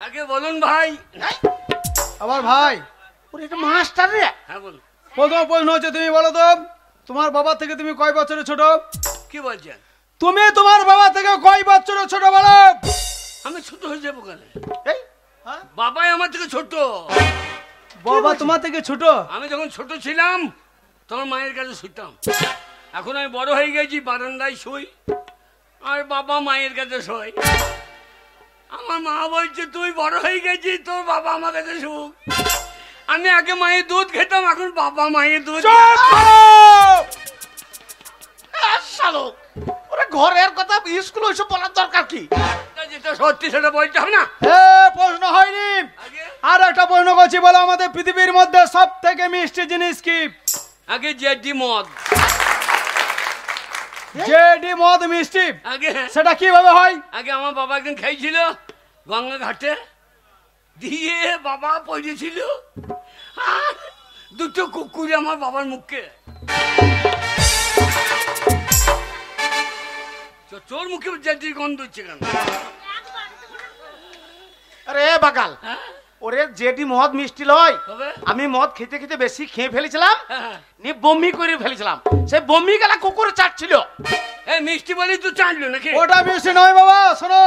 আগে বলুন ভাই। আবার ভাই ওরে এটা মাস্টার রে। হ্যাঁ বলুন। প্রথম প্রশ্ন হচ্ছে তুমি বলো তো তোমার বাবা থেকে তুমি কয় বছরের ছোট? কি বলছেন? তুমি তোমার বাবা থেকে কয় বছরের ছোট বলো? আমি ছোট হয়ে যাবো কেন? এই বাবাই আমার থেকে ছোট। বাবা তোমার থেকে ছোট? আমি যখন ছোট ছিলাম তখন মায়ের কাছে শুইতাম। এখন আমি বড় হয়ে গেছি, বারান্দায় শুই আর বাবা মায়ের কাছে শোয়। আমার মা বলছে তুই বড় হয়ে গেছিস, তোর বাবা আমার কাছে শুক। আমি আগে মায়ের দুধ খেতাম, এখন বাবা মায়ের দুধ। শালো ওরে ঘরের কথা স্কুল ওইসব বলার দরকার কি? যেটা সত্যি সেটা বলতে হবে না। প্রশ্ন হয়নি, আগে আর একটা প্রশ্ন করছি, বলো আমাদের পৃথিবীর মধ্যে সব থেকে মিষ্টি জিনিস কি? আগে জেডি মদ। জেডি মদ মিষ্টি? আগে সেটা কিভাবে হয়? আগে আমার বাবা একদিন খাইছিল গঙ্গা ঘাটে, দিয়ে বাবা পড়েছিল আর দুটো কুকুরে আমার বাবার মুখে। তোর মুখে জেডির গন্ধ হচ্ছে কেন? আরে বাগাল হ্যাঁ ওরে জেডি মদ মিষ্টি লয়। তবে আমি মদ খেতে খেতে বেশি খেয়ে ফেলেছিলাম, হ্যাঁ, নিয়ে বমি করে ফেলেছিলাম। সেই বমি গেলা কুকুরে চাটছিল। এই মিষ্টি বলি তুই চাইলো নাকি? ওটা মিষ্টি নয় বাবা, শোনো,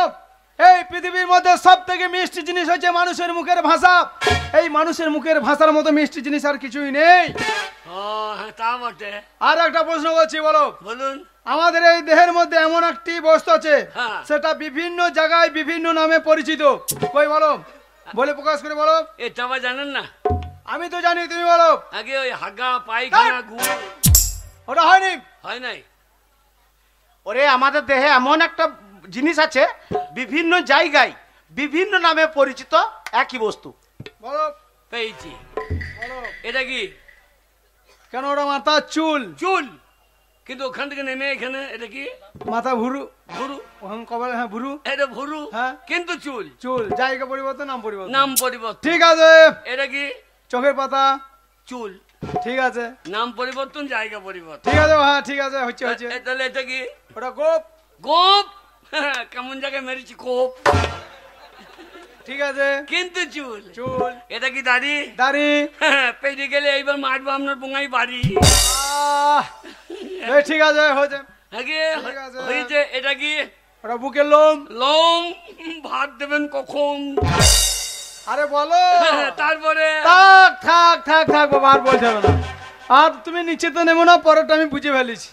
এই পৃথিবীর মধ্যে সব থেকে মিষ্টি জিনিস হচ্ছে মানুষের মুখের ভাষা। এই মানুষের মুখের ভাষার মতো মিষ্টি জিনিস আর কিছুই নেই। ও হ্যাঁ তা বটে। আর একটা প্রশ্ন করছি, বলো বলুন। আমাদের এই দেহের মধ্যে এমন একটি বস্তু আছে হ্যাঁ। সেটা বিভিন্ন জায়গায় বিভিন্ন নামে পরিচিত। কই বলো, বলে প্রকাশ করে বলো। এটা আবার জানেন না? আমি তো জানি, তুমি বলো। আগে ওই হাগা পায়খানা গু ওটা হয়নি। হয় নাই? ওরে আমাদের দেহে এমন একটা জিনিস আছে বিভিন্ন জায়গায় বিভিন্ন নামে পরিচিত একই বস্তু। বলো পেয়েছি। বলো। এটা কি? কেন ওটা মাথা চুল, চুল, কিন্তু ওখান থেকে নেমে এখানে এটা কি? মাথা ভুরু, ভুরু। ওখান কপালে, হ্যাঁ ভুরু, এটা ভুরু হ্যাঁ। কিন্তু চুল। চুল, জায়গা পরিবর্তন, নাম পরিবর্তন। নাম পরিবর্তন। ঠিক আছে। এটা কি? চোখের পাতা, চুল, ঠিক আছে। নাম পরিবর্তন, জায়গা পরিবর্তন। ঠিক আছে, হ্যাঁ ঠিক আছে, হচ্ছে হচ্ছে। তাহলে এটা কি? ওটা গোপ, গোপ। কেমন জায়গায় মেরেছি গোপ, ঠিক আছে। কিন্তু চুল। চুল, এটা কি দাড়ি? দাড়ি। পেটে গেলে এইবার মারবো আপনার বোঙাই বাড়ি। এই ঠিক আছে, হয়েছে। আগে ঠিক আছে। হয়েছে। এটা কি? ওটা বুকের লোম। লোম। ভাত দেবেন কখন? আরে বলো। তারপরে থাক থাক থাক থাক বাবা, আর বলতে হবে না। আর তুমি নিচে তো নেবো না, পরেরটা আমি বুঝে ফেলেছি।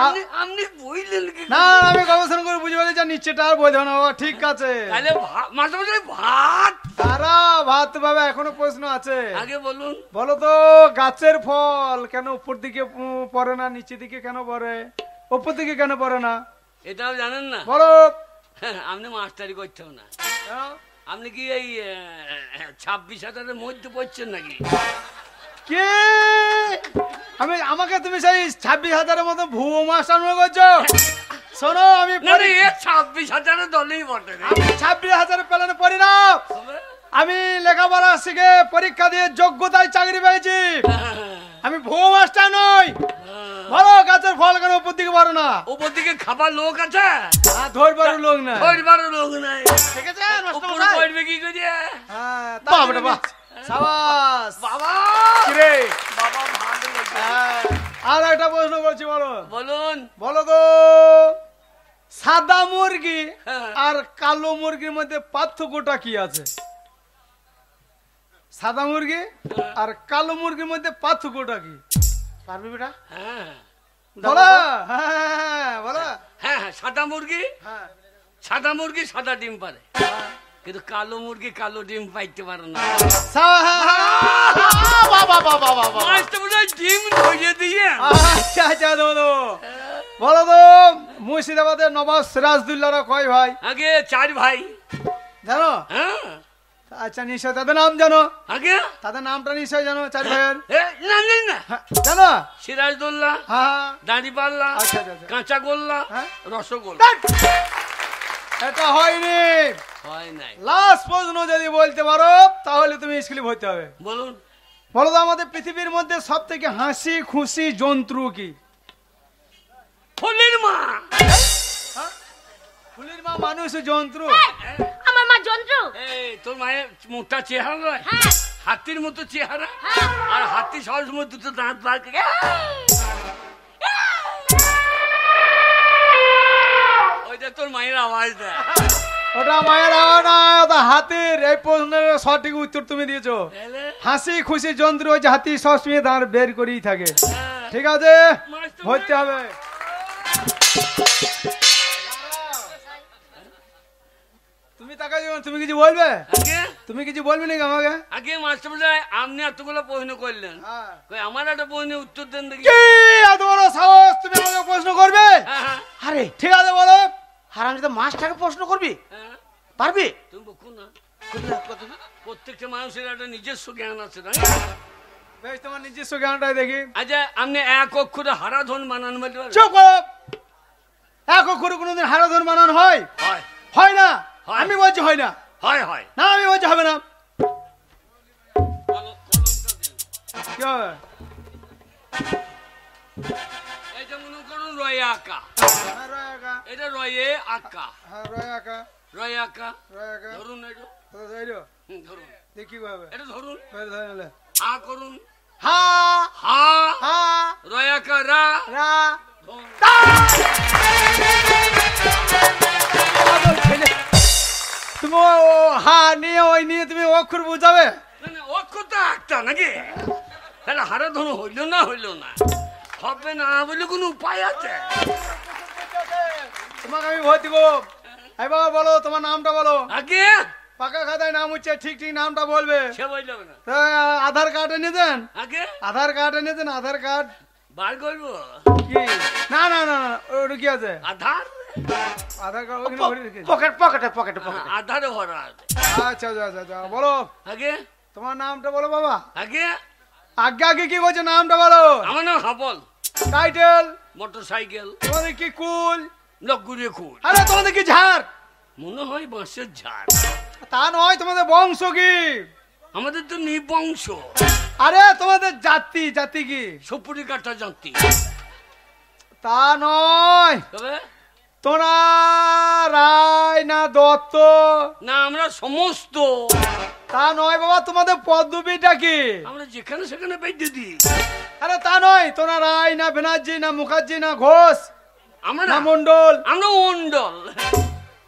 আপনি আপনি বইলেন কি? না আমি গবেষণা করে বুঝে ফেলেছি, আর নিচেটা আর বলতে হবে না বাবা, ঠিক আছে। তাহলে মাঝে মাঝে ভাত। তারা ভাত বাবা, এখনো প্রশ্ন আছে। আগে বলুন। বলো তো গাছের ফল কেন উপর দিকে পড়ে না, নিচের দিকে কেন পড়ে, উপর দিকে কেন পড়ে না? এটাও জানেন না? বলো। আপনি মাস্টারি করতেও না। হ্যাঁ? আপনি কি এই 26,000-এর মধ্যে পড়ছেন নাকি? কে আমাকে তুমি সেই 26,000-এর মতো ভুয়ো মাস্টার মনে করছো? শোনো, আমি না না, এ 26,000-এর দলেই বটে রে। 26,000 প্ল্যানে পড়ি না। তবে? আমি লেখাপড়া শিখে পরীক্ষা দিয়ে যোগ্যতায় চাকরি পেয়েছি। আমি ভুয়ো মাস্টার নই। বলো গাছের ফল কেন উপর দিকে পড়ে না? উপর দিকে খাবার লোক আছে, ধরবারও লোক না। ধরবারও লোক নাই। ঠিক আছে মাস্টার উপরে মশাই। পড়বে কি করে? হ্যাঁ, বাহ বেটা বাহ। সাবাস বাবা কিরে। বাবা ভালো লাগছে। হ্যাঁ, আর একটা প্রশ্ন বলছি, বলো। বলুন। বলো তো সাদা মুরগি হ্যাঁ। আর কালো মুরগির মধ্যে পার্থক্যটা কি আছে? সাদা মুরগি আর কালো মুরগির মধ্যে পার্থক্যটা কি? পারবি বেটা? হ্যাঁ বলো। হ্যাঁ বলো। হ্যাঁ হ্যাঁ, সাদা মুরগি, হ্যাঁ সাদা মুরগি সাদা ডিম পারে, কিন্তু কালো মুরগি কালো ডিম পাইতে পারে না। বাহ বাহ বাহ বাহ বাহ। মাছটা বোধহয় ডিম ধরিয়ে দিয়ে। আচ্ছা আচ্ছা, দেবো। বলো তো মুর্শিদাবাদের নবাব সিরাজদৌল্লারা কয় ভাই? আগে 4 ভাই। জানো? হ্যাঁ আচ্ছা, নিশ্চয় তাদের নাম জানো? আগে তাদের নামটা নিশ্চয় জানো, 4 ভাইয়ের? না না না, হ্যাঁ, জানো? সিরাজদৌল্লা, হ্যাঁ। দাঁড়িপাল্লা, আচ্ছা আচ্ছা আচ্ছা। কাঁচা গোল্লা, হ্যাঁ? রসগোল্লা। এটা হয়নি। হয় নাই। লাস্ট প্রশ্ন যদি বলতে পারো তাহলে তুমি স্কুলে ভর্তি হবে। বলুন। বলো তো আমাদের পৃথিবীর মধ্যে সব থেকে হাসি খুশি জন্তু কি? ফুলের মা। ফুলির মা মানুষ যন্ত্র। আমার মা যন্ত্র। এই তোর মায়ের মুখটা চেহারা নয়, হ্যাঁ হাতির মতো চেহারা, হ্যাঁ। আর হাতি সবসময় দুটো দাঁত বার করে। ওইটা তোর মায়ের আওয়াজ দেয়। ওটা মায়ের আওয়াজ না, ওটা হাতির। এই প্রশ্নের সঠিক উত্তর তুমি দিয়েছো। তাহলে? হাসি খুশি যন্ত্র হচ্ছে হাতি, সবসময় দাঁড় বের করেই থাকে। হ্যাঁ। ঠিক আছে, মাস্টার ভরতে হবে। তুমি তাকে তুমি কিছু বলবে? আগে তুমি কিছু বলবে নাকি আমাকে? আগে মাস্টারমশাই আপনি এতগুলো প্রশ্ন করলেন, হ্যাঁ। কই আমার একটা প্রশ্নের উত্তর দেন দেখি। কি এত বড় সাহস, তুমি আমাকে প্রশ্ন করবে? হ্যাঁ, হ্যাঁ, আরে ঠিক আছে, বলো। হারামি তো মাছটাকে প্রশ্ন করবি, হ্যাঁ। পারবি? তুমি বকো না, প্রত্যেকটা মানুষের একটা নিজস্ব জ্ঞান আছে না? বেশ, তোমার নিজস্ব জ্ঞানটাই দেখি। আচ্ছা আপনি এক অক্ষরে হারাধন বানান বলতে পারবেন? চুপ করো। এক অক্ষরে কোনোদিন হারাধন বানান হয়? হয় হয় না। হয়। আমি বলছি হয় না। হয় হয়। না, আমি বলছি হবে না। কলমটা দেন। কি হবে? এটা মনে করুন রয়ে আঁকা, হ্যাঁ, রয় আঁকা। এটা রয়ে আঁকা, হ্যাঁ, রয় আঁকা। রয়ে আঁকা। রয় আঁকা। ধরুন এটা, কোথায় ধরো? ধরুন দেখি কি হবে। এটা ধরুন, ধরে ধরে নিলে। আ করুন, হা হা, হা রয়ে আঁকা রা, রা। ধরুন। পাগল ছেলে। তুমি ও হা নিয়ে ওই নিয়ে তুমি অক্ষর বুঝাবে? না না, অক্ষরটা একটা নাকি? তাহলে হারাধন হইল না, হইল না, হবে না বলে কোনো উপায় আছে? তোমাকে আমি ভয় দিব। এই বাবা বলো, তোমার নামটা বলো। আগে পাকা খাতায় নাম হচ্ছে, ঠিক ঠিক নামটা বলবে। সে বলল না। তা, আধার কার্ড এনে দেন। আগে আধার কার্ড এনে দেন, আধার কার্ড। বার করবো কি? না না না না, ওটা কি আছে? আধার, আধার কার্ড ওখানে ভরে রেখেছি। পকেট পকেটে পকেটে পকেটে। আধারে ভরা আছে। আচ্ছা আচ্ছা আচ্ছা আচ্ছা, বলো আগে তোমার নামটা বলো বাবা। আগে আগে আগে কি করছো, নামটা বলো। আমার নাম হাবল, টাইটেল মোটর সাইকেল, তোমাদের কি কুল? লগুড়ে খুল, আরে তোমাদের কি ঝাড়? মনে হয় বাঁশের ঝাড়। তা নয়, তোমাদের বংশ কি? আমাদের তো নিবংশ, আরে তোমাদের জাতি, জাতি কি? সুপুরি কাটা জাতি। তা নয়, তবে তোরা রায় না দত্ত? না, আমরা সমস্ত, তা নয় বাবা, তোমাদের পদবিটা কি? আমরা যেখানে সেখানে বেঁধে দিই। আরে তা নয়, তোরা রায় না ব্যানার্জি না মুখার্জি না ঘোষ আমরা না মন্ডল? আমরা ওন্ডল।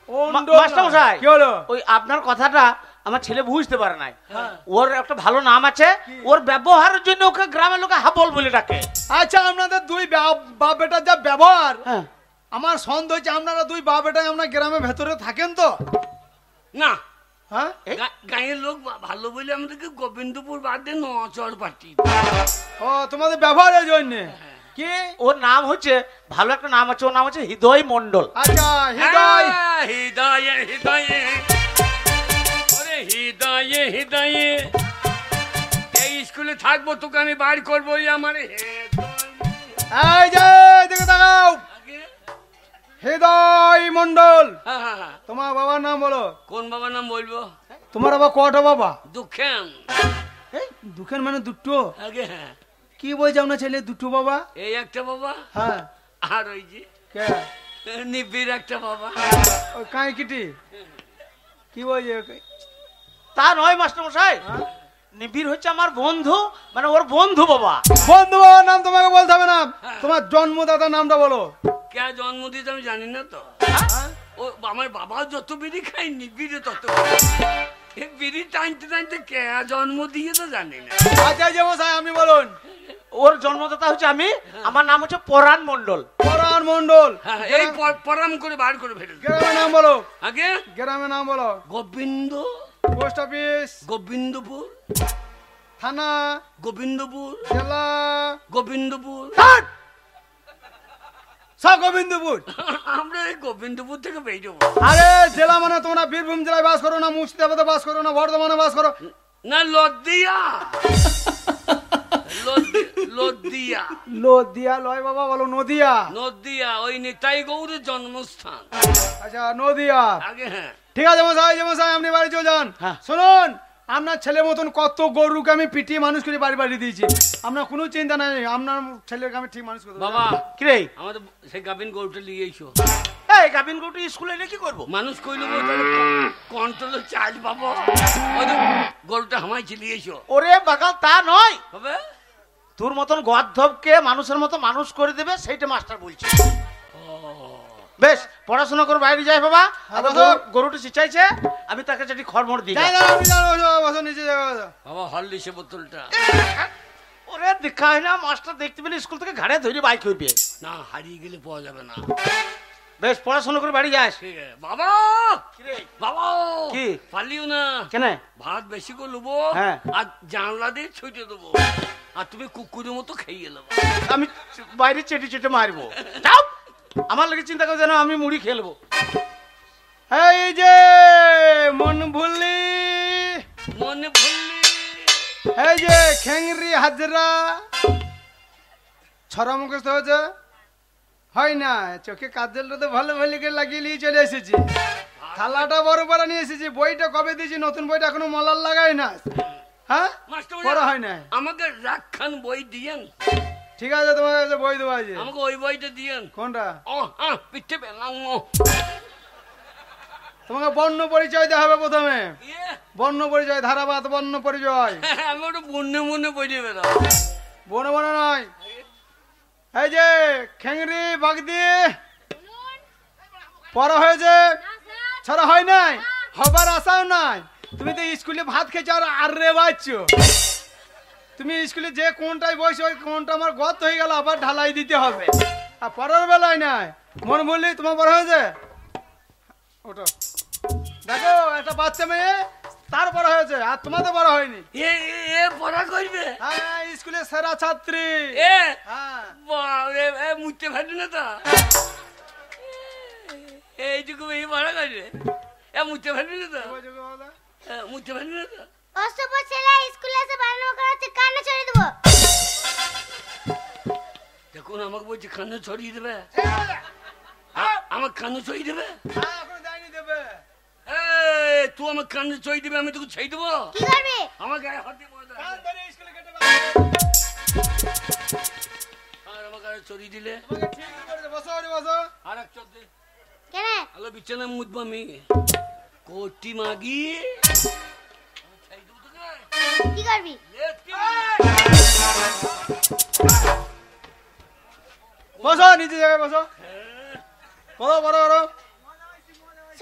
ওন্ডল না। মাস্টারমশাই, কি হলো? ওই আপনার কথাটা আমার ছেলে বুঝতে পারে নাই। হ্যাঁ। ওর একটা ভালো নাম আছে, ওর ব্যবহারের জন্য ওকে গ্রামের লোকে হাবল বলে ডাকে। আচ্ছা, আপনাদের দুই বাপ বেটার যা ব্যবহার, হ্যাঁ। আমার সন্দেহ হচ্ছে আপনারা দুই বাপ বেটাই আপনার গ্রামের ভেতরে থাকেন তো? না, হ্যাঁ, গাঁয়ের লোক ভালো বলে আমাদেরকে গোবিন্দপুর বাদে নচর পাটি। ও তোমাদের ব্যবহারের জন্য কি? ওর নাম হচ্ছে, ভালো একটা নাম আছে, ওর নাম হচ্ছে হৃদয় মন্ডল। আচ্ছা, হৃদয়। হৃদয়ে হৃদয়ে, ওরে হৃদয়ে হৃদয়ে, এই স্কুলে থাকবো তোকে আমি বার করবো আমার এই যে দেখে তাকাও, আগে। হৃদয় মন্ডল। হ্যাঁ, হ্যাঁ, হ্যাঁ। তোমার বাবার নাম বলো। কোন বাবার নাম বলবো? তোমার আবার কটা বাবা? দুঃখেন। এই দুঃখের মানে দুটো? আগে হ্যাঁ, কি বলছে আপনার ছেলে, দুটো বাবা? এই একটা বাবা, হ্যাঁ, আর ওই যে কে? নিবিড় একটা বাবা। ওই কাঁই কিটি কি বলছে? তা নয় মাস্টারমশাই, হ্যাঁ? নিবিড় হচ্ছে আমার বন্ধু, মানে ওর বন্ধু বাবা। বন্ধু বাবার নাম তোমাকে বলতে হবে না, তোমার জন্মদাতার নামটা বলো। কে জন্ম দিয়েছে আমি জানি না তো। হ্যাঁ? ও আমার বাবা যত বিড়ি খাই নিবিড়ে তত। এই বিড়ি টানতে টানতে কে জন্ম দিয়ে তো জানি না। আচ্ছা, যে মশাই আপনি বলুন। ওর জন্মদাতা হচ্ছে আমি, আমার নাম হচ্ছে পরাণ মন্ডল। পরাণ মন্ডল। হ্যাঁ, এই পরাম করে বার করে ফেলেছে। গ্রামের নাম বলো। আগে গ্রামের নাম বলো। গোবিন্দ, পোস্ট অফিস, গোবিন্দপুর, থানা, গোবিন্দপুর, জেলা, গোবিন্দপুর। ধ্যাৎ! সব গোবিন্দপুর। আমরা এই গোবিন্দপুর থেকে বেরোবো আরে জেলা মানে তোমরা বীরভূম জেলায় বাস করো না, মুর্শিদাবাদে বাস করো না, বর্ধমানে বাস করো না? লদ্দিয়া, লদ্দিয়া, নদিয়া লয় বাবা, বলো নদিয়া। নদিয়া, ওই নিতাই গৌরের জন্মস্থান। আচ্ছা, নদিয়া। আগে হ্যাঁ, ঠিক আছে মশাই, যে মশাই আপনি বাড়ি চলে যান। হ্যাঁ। শুনুন, আপনার ছেলের মতন কত গরুকে আমি পিটিয়ে মানুষ করে বাড়ি বাড়ি দিয়েছি, আপনার কোনো চিন্তা নাই, আপনার ছেলেকে আমি ঠিক মানুষ করে দেবো। বাবা কিরে, আমাদের সেই গাভিন গরুটা নিয়ে এসো। এই গাবিন গরুটি স্কুলে এনে কি করবো? মানুষ কইল তাহলে কন্ট্রোলের চার্জ পাবো। ওই তো গরুটা হামাই চিলিয়েছো। ওরে বাগাল, তা নয়, হবে তোর মতন গর্ধবকে মানুষের মতো মানুষ করে দেবে, সেইটা মাস্টার বলছে। বেশ, পড়াশোনা করে বাইরে যাই বাবা। আবার গরুটি চিচাইছে, আমি তাকে যেটি খড়মড় দিই। বাবা হরলিক্সের বোতলটা। ওরে দেখা হয় না, মাস্টার দেখতে পেলে স্কুল থেকে ঘাড়ে ধরে বাইক করবে। না, হারিয়ে গেলে পাওয়া যাবে না। বেশ, পড়াশোনা করে বাড়ি যাস। ঠিক আছে বাবা। বাবা কি পারলিও না কেন? ভাত বেশি করে নেবো, হ্যাঁ। আর জানলা দিয়ে ছুটে দেবো, আর তুমি কুকুরের মতো খেয়ে নেবো। আমি বাইরে চেটে চেটে মারবো। যাও, আমার লাগে চিন্তা করে যেন আমি মুড়ি খেলবো। এই যে মন ভুললি, মনে ভুললি। এই যে খেংরি হাজরা ছড়া মুখস্থ হয়েছে, হয় না? চোখে কাজলটা তো ভালো ভালো করে লাগিয়ে নিয়ে চলে এসেছি, থালাটা বড় বড় নিয়ে এসেছি, বইটা কবে দিয়েছি, নতুন বইটা এখনো মলার লাগাই না। হ্যাঁ, বড় হয় না। আমাকে রাখান বই দিয়েন। ঠিক আছে, তোমার কাছে বই দেবো আছে। আমাকে ওই বইটা দিয়েন। কোনটা? ও হ্যাঁ, পিঠে পেলাম। তোমাকে বর্ণ পরিচয় দিতে হবে প্রথমে। ইয়ে, বর্ণ পরিচয়, ধারাবাদ বর্ণ পরিচয়। আমি ওটা মনে মনে বইয়ে বেড়াও। বনে বনে নয়। এই যে খেংরি বাগদি পড়া হয়েছে, ছড়া হয় নাই, হবার আশাও নাই। তুমি তো স্কুলে ভাত খেয়েছো আর রে বাচ্চো। তুমি স্কুলে যে কোনটাই বসে, ওই কোনটা আমার গত হয়ে গেল, আবার ঢালাই দিতে হবে। আর পড়ার বেলায় নাই, মন বললি তোমার বড় হয়েছে। ওটা দেখো, একটা বাচ্চা মেয়ে তার বড় হয়েছে, আর তোমার তো বড় হয়নি। এ এ পড়া করবে। হ্যাঁ, স্কুলের সেরা ছাত্রী। এ হ্যাঁ, বাবা, এ মুছতে পারবি না তো? এইটুকু এই পড়া করবে, এ মুছতে পারবি না তো? মুছতে পারবি না তো? অসভ্য ছেলে, স্কুলে এসে বানানো করাচ্ছে, কানে ছড়িয়ে দেবো। দেখুন আমাকে বলছি কানে ছড়িয়ে দেবে। আমার কানে ছড়িয়ে দেবে। তুই আমার কানে ছড়িয়ে দেবে, আমি তোকে ছেড়ে দেবো। কি করবে? আমার গায়ে হাত দিয়ে মজা। আর আমার গায়ে ছড়িয়ে দিলে আর এক চোদ্দ কেন? আলো বিছানা মুদবা আমি কোটি মাগি ছেড়ে দেবো তোকে। কি করবি? বসো, নিচে জায়গায় বসো। বলো, বড় বড়।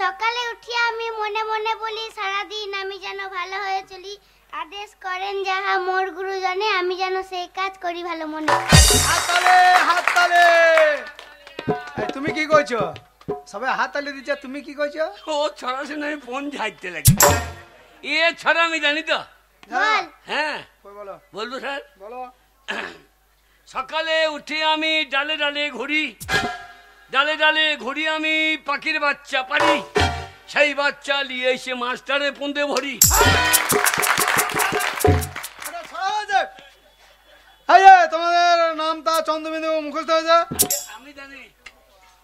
সকালে উঠি আমি মনে মনে বলি, সারাদিন আমি যেন ভালো হয়ে চলি। আদেশ করেন যাহা মোর গুরুজনে, আমি যেন সেই কাজ করি ভালো মনে। হাততালি, হাততালি। এই, তুমি কি করছো? সবাই হাততালি দিচ্ছে, তুমি কি করছো? ও ছড়া শুনে আমি ফোন ঝাড়তে লাগি। এ ছড়া আমি জানি তো। বল। হ্যাঁ কই বলো, বলবো স্যার। বলো। সকালে উঠে আমি ডালে ডালে ঘুরি, ডালে ডালে ঘুরি আমি পাখির বাচ্চা পারি, সেই বাচ্চা নিয়ে এসে মাস্টারে পুঁদে ভরি। এটা ছড়া হয়েছে। এই যে তোমাদের নামটা চন্দ্রবিন্দু মুখস্থ হয়েছে, আমি জানি।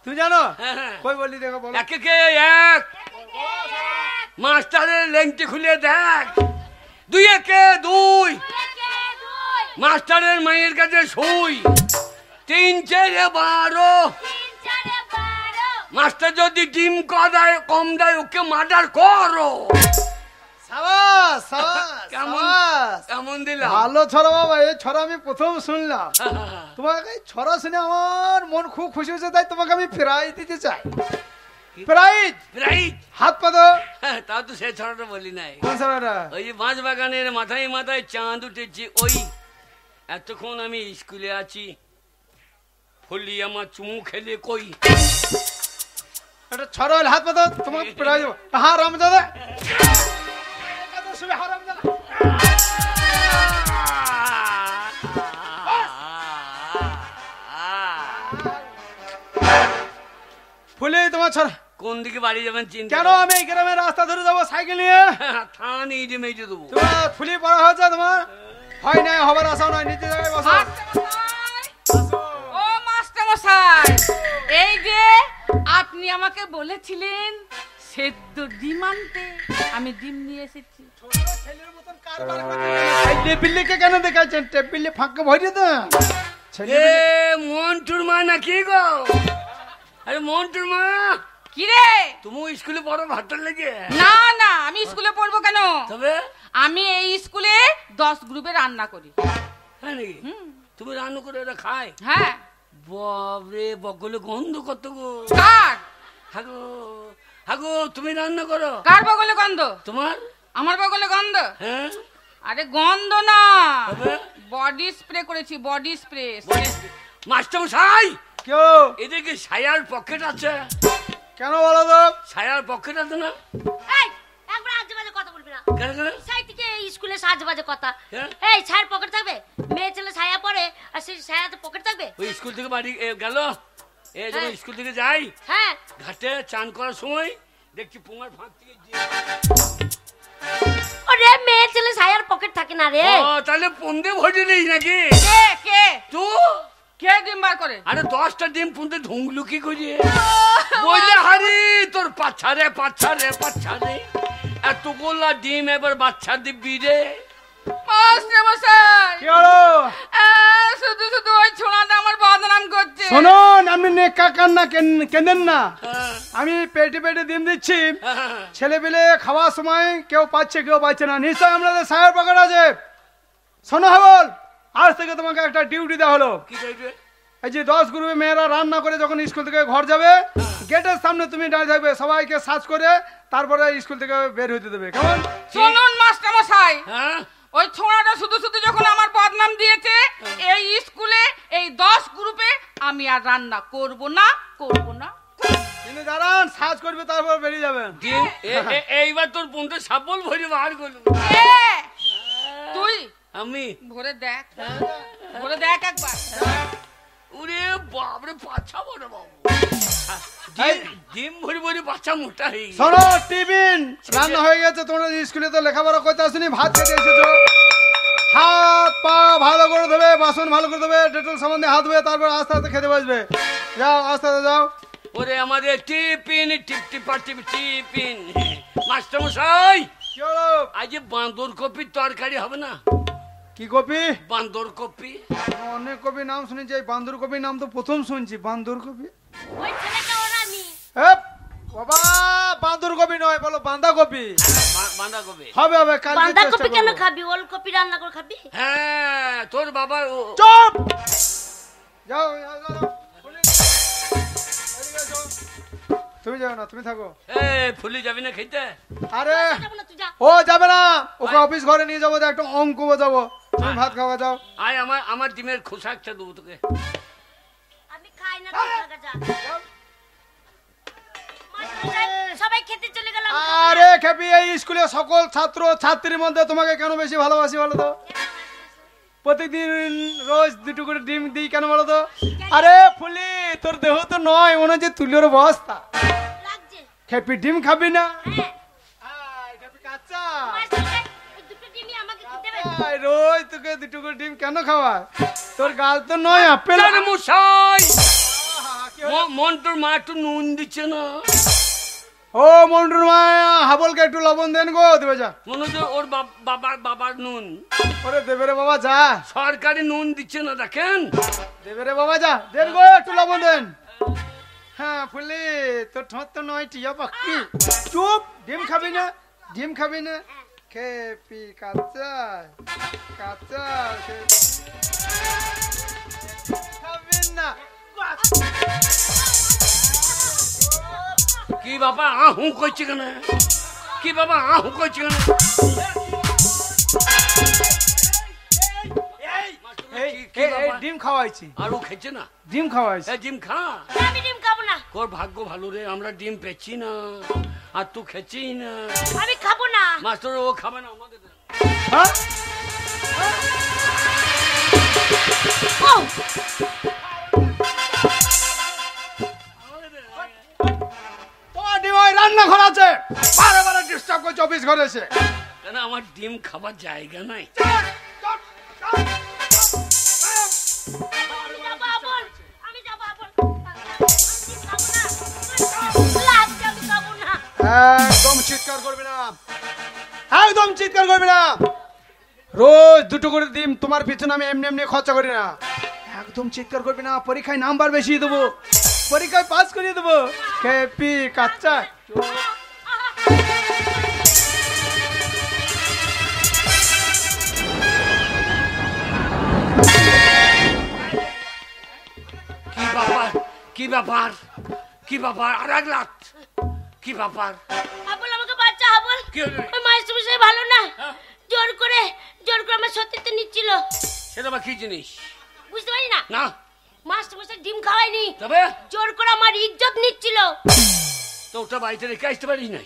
তুমি জানো? হ্যাঁ হ্যাঁ। কই বললি, দেখো বলো। একে কে এক, মাস্টারের লেংটি খুলে দেখ। দুই একে দুই, মাস্টারের মায়ের কাছে শুই। তিন চারে 12, মাস্টার যদি ডিম কম দেয় ওকে মার্ডার করো। সাবাস, সাবাস, কেমন সাবাস। কেমন দিলাম? ভালো ছড়া বাবা, এই ছড়া আমি প্রথম শুনলাম। তোমাকে এই ছড়া শুনে আমার মন খুব খুশি হয়েছে, তাই তোমাকে আমি প্রাইজ দিতে চাই। প্রাইজ? রাইট। হাত পাতো। তাও তো সে ছড়াটা বলি নাই। কোন ছড়াটা? ওই যে বাঁশ বাগানের মাথায় মাথায় চাঁদ উঠেছে, ওই এতক্ষণ আমি স্কুলে আছি, ফলি আমার চুমু খেলে কই। এটা ছড়া হলে হাত পাতো, তোমাকে প্রাইজ দেবো। হ্যাঁ, রামদাদা হারামজাদা। ফুলি তোমার ছড়া। কোন দিকে বাড়ি যাবেন চিন্তা? কেন, আমি এই গ্রামের রাস্তা ধরে যাবো সাইকেল নিয়ে। থান এই যে মেজে দেবো। তোমার ফুলি পড়া হয়েছে, তোমার হয় নাই, হবার আশাও নাই। নিচে জায়গায় বসো। ও মাস্টার মশাই, এই যে আপনি আমাকে বলেছিলেন সেদ্ধ ডিম আনতে, আমি ডিম নিয়ে এসেছি। ছেলের মতন কারবার করতে টেবিলকে কেন দেখাচ্ছেন? টেবিলে ফাঁকা ভরিয়ে দেন। এ মন্টুর মা নাকি গো? আরে মন্টুর মা, কি রে? তুমি স্কুলে বড় ভাতটা লেগে? না না, আমি স্কুলে পড়বো কেন? তবে আমি এই স্কুলে 10 গ্রুপে রান্না করি। হ্যাঁ নাকি? তুমি রান্না করে ওরা খায়? হ্যাঁ। বাবরে, বগলে গন্ধ কত গো। কার? হাগো হাগো, তুমি রান্না করো? কার বগলে গন্ধ? তোমার? আমার বগলে গন্ধ? হ্যাঁ। আরে গন্ধ না, তবে বডি স্প্রে করেছি, বডি স্প্রে। মাস্টার মশাই, কেউ এদিকে ছায়ার পকেট আছে? কেন বলো তো? ছায়ার পকেট আছে না? এই একবার আজে বাজে কথা বলবি না। কেন কেন? সেই থেকে স্কুলে সাজে বাজে কথা। হ্যাঁ? এই ছায়ার পকেট থাকবে? মেয়ে ছেলে ছায়া পরে আর সেই ছায়াতে পকেট থাকবে? ওই স্কুল থেকে বাড়ি গেল, এই যখন হ্যাঁ। স্কুল থেকে যাই, হ্যাঁ। ঘাটে চান করার সময় দেখছি পুঙার ফাঁক থেকে ওরে মেয়ে ছেলে ছায়ার পকেট থাকে না রে। ও, তাহলে পন্দে ভরে নেই নাকি? কে কে তো কে ডিম বার করে? আরে 10টা ডিম পুঁতে ঢুংলু কি করি? বললে হারি তোর পাচ্ছা রে, পাচ্ছা রে, পাচ্ছা রে, এতগুলা ডিম এবার বাচ্চা দিবি রে। মাস্টার মশাই, কি হলো? শুধু শুধু ওই ছোড়াটা আমার বদনাম করছে। শুনুন, আপনি নেকা কান্না কেঁদেন না। হ্যাঁ, আমি পেটে পেটে ডিম দিচ্ছি, হ্যাঁ, ছেলে পেলে খাওয়ার সময় কেউ পাচ্ছে কেউ পাচ্ছে না। নিশ্চয় আমাদের সাহেব পকেট আছে। শোনো হাবল, আজ থেকে তোমাকে একটা ডিউটি দেওয়া হলো। কি চাইবে? এই যে 10 গ্রুপে মেয়েরা রান্না করে যখন স্কুল থেকে ঘর যাবে, গেটের সামনে তুমি দাঁড়িয়ে থাকবে, সবাইকে সার্চ করে তারপরে স্কুল থেকে বের হইতে দেবে, কেমন? শুনুন মাস্টার মশাই, হ্যাঁ, ওই ছোড়াটা শুধু শুধু যখন আমার বদনাম দিয়েছে, এই স্কুলে এই 10 গ্রুপে আমি আর রান্না করব না, করব না। তিনি দাঁড়ান, সার্চ করবে তারপর বেরিয়ে যাবেন। ডিম এইবার তোর পুঁতে সাবল ভরে বার করবো। এ, তুই আমি ভরে দেখ, ভরে দেখ একবার। ওরে বাপরে, বাচ্চা বড় বাবু, ডিম ভরে ভরে বাচ্চা মোটা হয়ে গেছে। শোনো, টিফিন রান্না হয়ে গেছে। তোমরা স্কুলে তো লেখাপড়া করতে আসনি, ভাত খেতে এসেছো। হাত পা ভালো করে ধোবে, বাসন ভালো করে ধোবে, ডেটল সাবান দিয়ে হাত ধোবে, তারপর আস্তে আস্তে খেতে বসবে। যাও, আস্তে আস্তে যাও। ওরে আমাদের টিফিন, টিপ টিপা টিপ টিফিন। মাস্টার মশাই, কি হলো? আজ বান্দর কপির তরকারি হবে না? কি কপি? বান্দর কপি। অনেক কপি নাম শুনেছি, এই বান্দর কপি নাম তো প্রথম শুনছি। বান্দর কপি? ওই ছেলেটা ওর আমি। বাবা, বান্দর কপি নয়, বলো বাঁধা কপি। বাঁধা কপি হবে হবে, কালকে বাঁধা চেষ্টা কপি কেন করবো। খাবি? ওলকপি রান্না করে খাবি? হ্যাঁ, তোর বাবা চুপ! যাও, যাও, যাও, যাও। এদিকে এসো। তুমি যাও না, তুমি থাকো। ফুলি যাবি না খেতে? আরে যাবো না, তুই যা। ও যাবে না, ওকে অফিস ঘরে নিয়ে যাবো, একটা অঙ্ক বোঝাবো। তুমি ভাত খাওয়া যাও। আয়, আমার ডিমের খোসা একটা দেবো তোকে। আমি খাই না, তুই থাকা যা। মাস্টার সাহেব, সবাই খেতে চলে গেল। আরে খেপি, এই স্কুলে সকল ছাত্র ছাত্রীর মধ্যে তোমাকে কেন বেশি ভালোবাসি বলো তো? প্রতিদিন রোজ 2টো করে ডিম দিই কেন বলো তো? আরে ফুলি, তোর দেহ তো নয়, মনে হচ্ছে তুলোর বস্তা। লাগছে। খেপি ডিম খাবি না? হ্যাঁ। আয়, খেপি কাচ্চা। মাস্টার সাহেব, ওই দুটো ডিমই আমাকে খেতে হবে। আয়, রোজ তোকে 2টো করে ডিম কেন খাওয়ায়? তোর গাল তো নয় আপেল। আরে মশাই, আহা, কি হলো? মন্টুর মা একটু নুন দিচ্ছে না? ও মন্টুর মা, হাবলকে একটু লবণ দেন গো, দেবে যা। মনে হচ্ছে ওর বাবার নুন। ওরে দেবে রে বাবা, যা। সরকারি নুন দিচ্ছে না, দেখেন। দেবে রে বাবা, যা, দেন গো, একটু লবণ দেন। হ্যাঁ ফুলি, তোর ঠোঁট তো নয়, টিয়া পাখি। চুপ, ডিম খাবি না? ডিম খাবি না? খেপি কাঁচা কাঁচা খাবি না? কি বাবা আহু করছে কেন? কি বাবা আহু করছে কেন? ডিম খাওয়াইছি। আরো খেছে না? ডিম খাওয়াইছি। ডিম খা। আমি ডিম খাবো না। তোর ভাগ্য ভালো রে, আমরা ডিম পেছি না, আর তুই খেছিস না। আমি খাবো না। মাস্টার ও খাবে না, আমাকে দে। হ্যাঁ? ও, তোমার ডিম ওই রান্নাঘর আছে, বারে বারে ডিস্টার্ব করছে অফিস ঘরে এসে। কেন আমার ডিম খাবার জায়গা নাই? আমি যাবো আবল। আমি যাবো আবল। আমি খাবো না। লাগছে, আমি খাবো না। একদম চিৎকার করবি না, একদম চিৎকার করবি না। রোজ 2টো করে ডিম তোমার পিছনে আমি এমনি এমনি খরচা করি না। একদম চিৎকার করবি না, পরীক্ষায় নাম্বার বেশি দেবো। পরীক্ষায় পাস করিয়ে দেবো খেপি কাচ্চা কি ব্যাপার কি ব্যাপার কি ব্যাপার আর এক লাখ কি ব্যাপার আবুল আমাকে বাচ্চা আবুল কি হলো? ওই মাস্টার মশাই ভালো না জোর করে আমার সত্যিতে নিচ্ছিল সেটা আবার কি জিনিস বুঝতে পারি না না মাস্টার মশাই ডিম খাওয়ায়নি তবে জোর করে আমার ইজ্জত নিচ্ছিল তো ওটা বাড়িতে রেখে আসতে পারিস না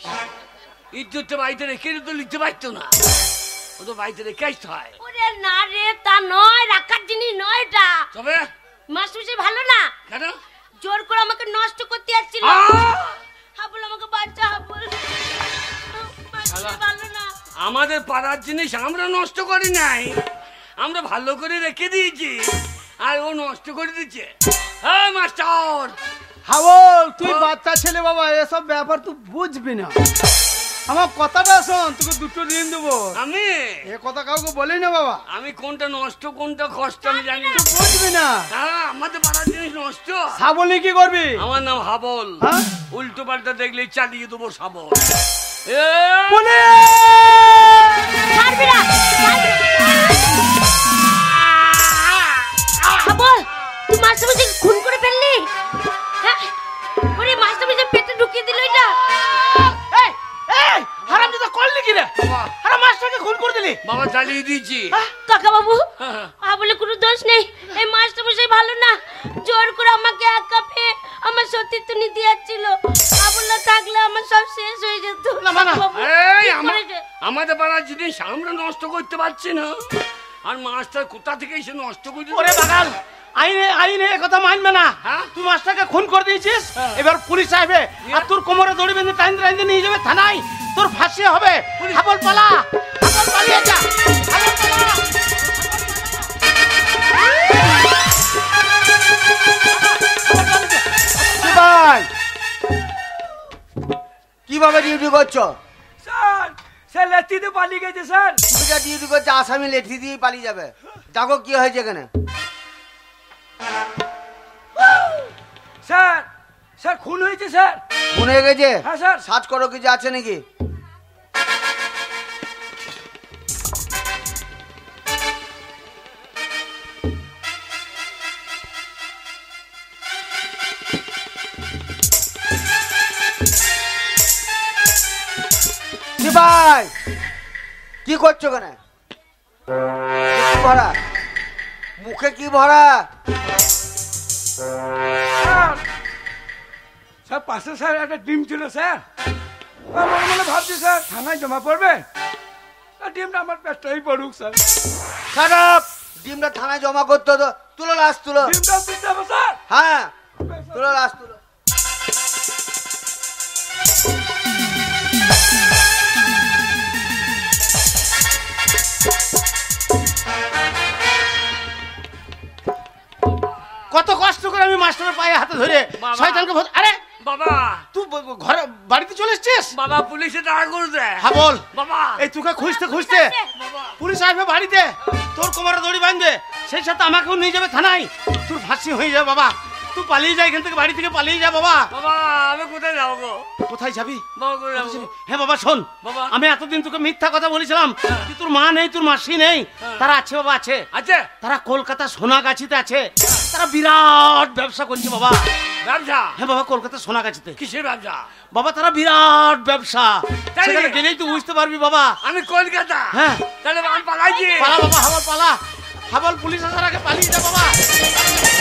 ইজ্জতটা বাড়িতে রেখে তো লিখতে পারতো না ও তো বাড়িতে রেখে আসতে হয় ওরে না রে তা নয় রাখার জিনিস নয় এটা তবে মাস্টার মশাই ভালো না কেন জোর করে আমাকে নষ্ট করতে যাচ্ছিল আহ! আবুল আমাকে বাচ্চা আবুল মাস্টার ভালো না আমাদের পাড়ার জিনিস আমরা নষ্ট করি নাই আমরা ভালো করে রেখে দিয়েছি আর ও নষ্ট করে দিচ্ছে হ্যাঁ মাস্টার হাবল তুই বাচ্চা ছেলে বাবা এসব ব্যাপার তুই বুঝবি না আমার কথাটা শোন তোকে দুটো ঋণ দেবো আমি এ কথা কাউকে বলি না বাবা আমি কোনটা নষ্ট কোনটা কষ্ট আমি জানি না তুই বুঝবি না হ্যাঁ আমাদের পাড়ার জিনিস নষ্ট সাবল নিয়ে কি করবি আমার নাম হাবল হ্যাঁ? উল্টো পাল্টা দেখলে চালিয়ে দেবো সাবল ছাড়বি না আবুল তুই মাস্টার মশাই খুন করে ফেললি হ্যাঁ ওরে মাস্টার মশাই পেটে ঢুকিয়ে দিল এটা এই এই হারামজাদা করলি কি রে আরে মাস্টারকে খুন করে দিলি বাবা চালিয়ে দিয়েছি কাকা বাবু আবুলে কোনো দোষ নেই এই মাস্টার মশাই ভালো না জোর করে আমাকে একা পেয়ে আমার সতীত্ব নিতে যাচ্ছিল আবুল না থাকলে আমার সব শেষ হয়ে যেত না, না, না। বাবু, এই কি আমা- করেছে? আমাদের পাড়ার জিনিস আমরা নষ্ট করতে পারছি না আর মাস্টার কোথা থেকে এসে নষ্ট করে দিল? ওরে বাগাল আইনে আইনে এ কথা মানবে না হ্যাঁ? তুই মাস্টারকে খুন করে দিয়েছিস এবার পুলিশ আসবে আর তোর কোমরে দড়ি বেঁধে টাইন নিয়ে যাবে থানায় তোর ফাঁসি হবে হাবল পালা হাবল পালিয়ে যা হাবল পালা ভাই কিভাবে ডিউটি করছো স্যার স্যার লেটিতে পালিয়ে গেছে স্যার তুমি যা ডিউটি করছো আসামি লেঠি দিয়ে পালিয়ে যাবে দেখো কি হয়েছে এখানে স্যার স্যার খুন হয়েছে স্যার খুন হয়ে গেছে হ্যাঁ, স্যার। সার্চ করো কিছু আছে নাকি ভাই কি করছো কেন ভরা মুখে কি ভরা স্যার পাশে স্যার একটা ডিম ছিল স্যার মনে মনে ভাবছি স্যার থানায় জমা পড়বে ডিমটা আমার পেটটাই পড়ুক স্যার খারাপ ডিমটা থানায় জমা করতে হতো তুলো লাশ তুলো ডিমটা দিতে হবে স্যার হ্যাঁ তুলো লাশ তুলো কত কষ্ট করে আমি মাস্টারের পায়ে হাতে ধরে বাবা। শয়তানকে আরে বাবা তুই ঘরে বাড়িতে চলে এসছিস বাবা পুলিশে টাকা করে দেয় হ্যাঁ বল বাবা এই তোকে খুঁজতে খুঁজতে পুলিশ আসবে বাড়িতে তোর কোমরে দড়ি বাঁধবে সেই সাথে আমাকেও নিয়ে যাবে থানায় তোর ফাঁসি হয়ে যাবে বাবা তুই পালিয়ে যা এখান থেকে বাড়ি থেকে পালিয়ে যা বাবা বাবা আমি কোথায় যাবো গো কোথায় যাবি বাবা কোথায় যাবো হ্যাঁ বাবা শোন বাবা। আমি এতদিন তোকে মিথ্যা কথা বলেছিলাম যে তোর মা নেই তোর মাসি নেই তারা আছে বাবা আছে আছে তারা কলকাতা সোনাগাছিতে আছে তারা বিরাট ব্যবসা করছে বাবা ব্যবসা হ্যাঁ বাবা কলকাতা সোনাগাছিতে কিসের ব্যবসা বাবা তারা বিরাট ব্যবসা তাই নাকি? সেখানে গেলেই তুই বুঝতে পারবি বাবা আমি কলকাতা হ্যাঁ। তাহলে আমি পালাইছি পালা বাবা হাবল পালা হাবল পুলিশ আসার আগে পালিয়ে যা বাবা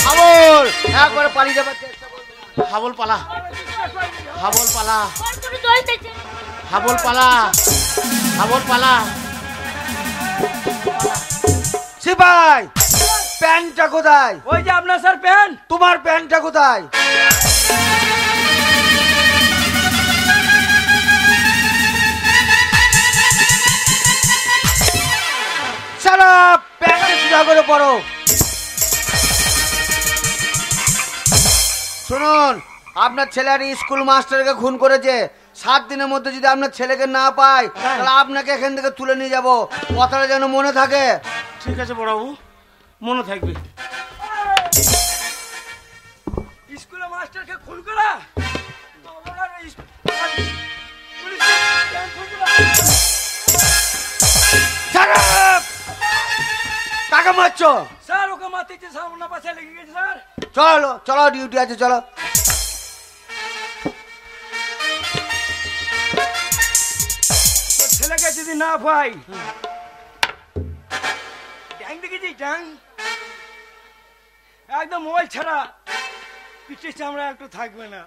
হাবল একবারে পালিয়ে যাবার চেষ্টা করবে না। হাবল পালা হাবল পালা ওর কোনো দোষ নেই হাবল পালা হাবল পালা সিপাই প্যান্টটা কোথায় ওই যে আপনার স্যার প্যান তোমার প্যান্টটা কোথায় সারা প্যান্টটা সিধা করে পড়ো শুনুন আপনার ছেলে আর স্কুল মাস্টারকে খুন করেছে 7 দিনের মধ্যে যদি আপনার ছেলেকে না পাই তাহলে আপনাকে এখান থেকে তুলে নিয়ে যাব কথাটা যেন মনে থাকে ঠিক আছে বড়বাবু মনে থাকবে স্কুলে মাস্টার মাস্টারকে খুন করা কাকে মারছো? স্যার ওকে মারতেছে স্যার, ওনার পাশে লেগে গেছে স্যার। চলো চলো, ডিউটি আছে, চলো। তোর ছেলেকে যদি না পাই, ড্যাং দেখেছিস ড্যাং, একদম মোবাইল ছাড়া পিঠে চামড়া একটু থাকবে না।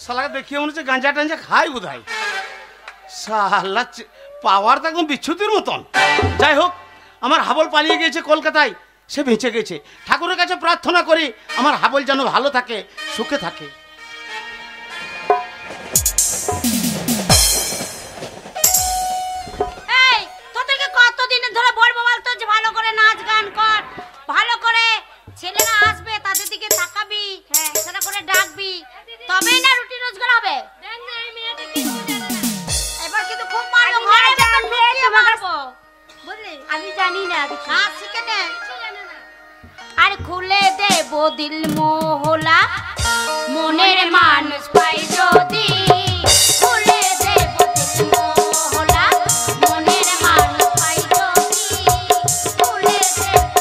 শালাকে দেখিয়ে মনে হচ্ছে গাঁজা টাঞ্জা খাই বোধ হয়। শালা পাওয়ার তো একদম বিচ্ছুতির মতন। যাই হোক, আমার হাবল পালিয়ে গিয়েছে কলকাতায়, সে বেঁচে গেছে। ঠাকুরের কাছে প্রার্থনা করি আমার হাবল যেন ভালো থাকে, সুখে থাকে। এই তোদেরকে কতদিনের ধরে বলবো বলতো যে ভালো করে নাচ গান কর, ভালো করে ছেলেরা আসবে তাদের দিকে তাকাবি, সেটা করে ডাকবি, তবেই না রুটি রোজগার হবে। এবার কিন্তু খুব মারবো, ঘরে যখন ঢুকিয়ে মারবো, বুঝলি? আমি জানি না কিছু। নাচ শিখে নে। আর খুলে দেব দিল মোহলা, মনের মানুষ পাই যদি, খুলে দেব দিল মোহলা, মনের মানুষ পাই যদি, খুলে দেব।